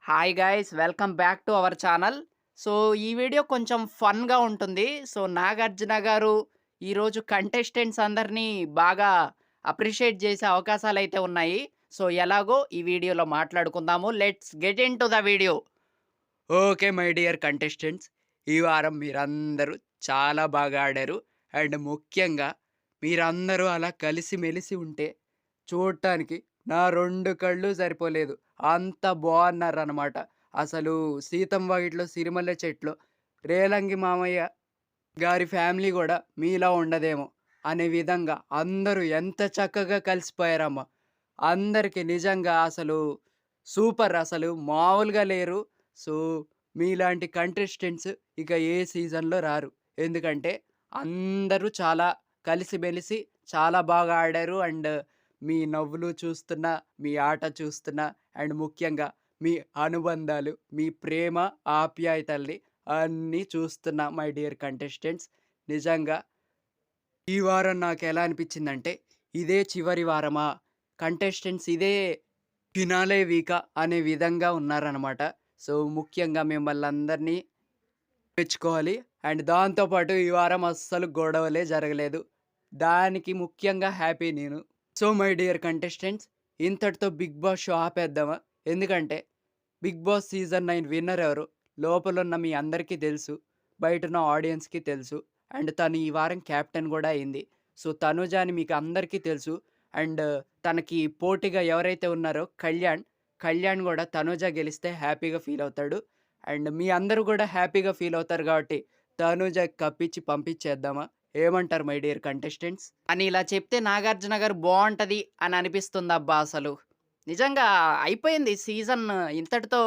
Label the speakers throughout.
Speaker 1: Hi guys welcome back to our channel. So ఈ video కొంచెం ఫన్‌గా ఉంటుంది. సో నాగార్జున గారు ఈరోజు కంటెస్టెంట్స్ అందరినీ బాగా అప్రిషియేట్ చేసే అవకాశాలైతే ఉన్నాయి. సో ఎలాగో ఈ వీడియోలో మాట్లాడుకుందాము. Let's get into the video. Okay my dear contestants. ఈ వారం మీరందరూ చాలా బాగా ఆడారు. అండ్ ముఖ్యంగా మీరందరూ అలా కలిసిమెలిసి ఉంటే చూడటానికి నా 2 కళ్ళు సరిపోలేదు. అంత బాగున్నారనమాట. అసలు 'సీతమ్మ వాకిట్లో సిరిమల్లె చెట్లు' రేలంగి మామయ్య గారి ఫ్యామిలీ గూడా మీలా ఉండదేమో అనే విధంగా అందరూ ఎంత చక్కగా కలిసిపోయారమ్మా. అందరికి నిజంగా అసలు సూపర్, అసలు మామూలుగా లేరు. సో, మీలాంటి కంటెస్టెంట్స్ ఇక ఏ సీజన్‌లో రారు. ఎందుకంటే అందరూ చాలా కలిసిమెలిసి చాలా బాగా ఆడారు. అండ్ మీ నవ్వులు చూస్తున్నా, మీ ఆట చూస్తున్నా, అండ్ ముఖ్యంగా మీ అనుబంధాలు, మీ ప్రేమ, ఆప్యాయతల్ని అన్నీ చూస్తున్నా మై డియర్ కంటెస్టెంట్స్. నిజంగా ఈ వారం నాకెలా అనిపించిందంటే, ఇదే చివరి వారమా? కంటెస్టెంట్స్ ఇదే ఫినాలే వీకా అనే విధంగా ఉన్నారనమాట. సో, ముఖ్యంగా మిమ్మల్నందరినీ మెచ్చుకోవాలి. అండ్ దాంతో పాటు ఈ వారం అస్సలు గొడవలే జరగలేదు. దానికి ముఖ్యంగా హ్యాపీ నేను. సో, మై డియర్ కంటెస్టెంట్స్, ఇంతటితో 'బిగ్ బాస్' షో ఆపేద్దామా? ఎందుకంటే 'బిగ్ బాస్' సీజన్ 9 విన్నర్ ఎవరో లోపలున్న మీ అందరికీ తెలుసు. బయటున్న ఆడియన్స్‌కి తెలుసు. అండ్ తను ఈ వారం కెప్టెన్ గూడా అయింది. సో, తనుజ అని మీకు అందరికీ తెలుసు. అండ్ తనకి పోటీగా ఎవరైతే ఉన్నారో కళ్యాణ్ గూడా తనుజ గెలిస్తే హ్యాపీగా ఫీల్ అవుతాడు. అండ్ మీ అందరూ గూడా హ్యాపీగా ఫీల్ అవుతారు గాబట్టి తనుజకి కప్పిచ్చి పంపించేద్దామా? ఏమంటారు మై డియర్ కంటెస్టెంట్స్? అని ఇలా చెప్తే నాగార్జున గారు బావుంటది అని అనిపిస్తుందబ్బా అసలు. నిజంగా అయిపోయింది సీజన్, ఇంతటితో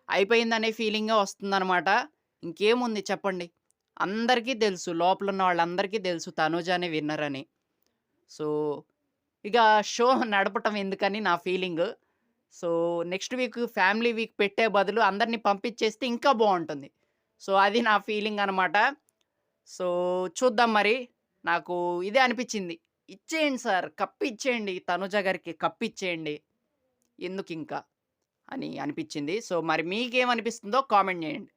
Speaker 1: అయిపోయిందనే ఫీలింగే వస్తుందనమాట. ఇంకేముంది చెప్పండి. అందరికీ తెలుసు. లోపలున్న వాళ్ళందరికీ తెలుసు తనూజానే విన్నర్ అని. సో, ఇక షో నడపటం ఎందుకని నా feeling. So, next week family week పెట్టే బదులు అందరిని పంపించేస్తే ఇంకా బావుంటుంది. సో, అది నా ఫీలింగ్ అనమాట. సో, చూద్దాం మరి. నాకు ఇదే అనిపిచ్చింది. ఇచ్చేయండి సార్, కప్ ఇచ్చేయండి. తనూజ గారికి కప్ ఇచ్చేయండి. ఎందుకింకా అని అనిపిచ్చింది. సో, మరి మీకేమనిపిస్తుందో కామెంట్ జేయండి.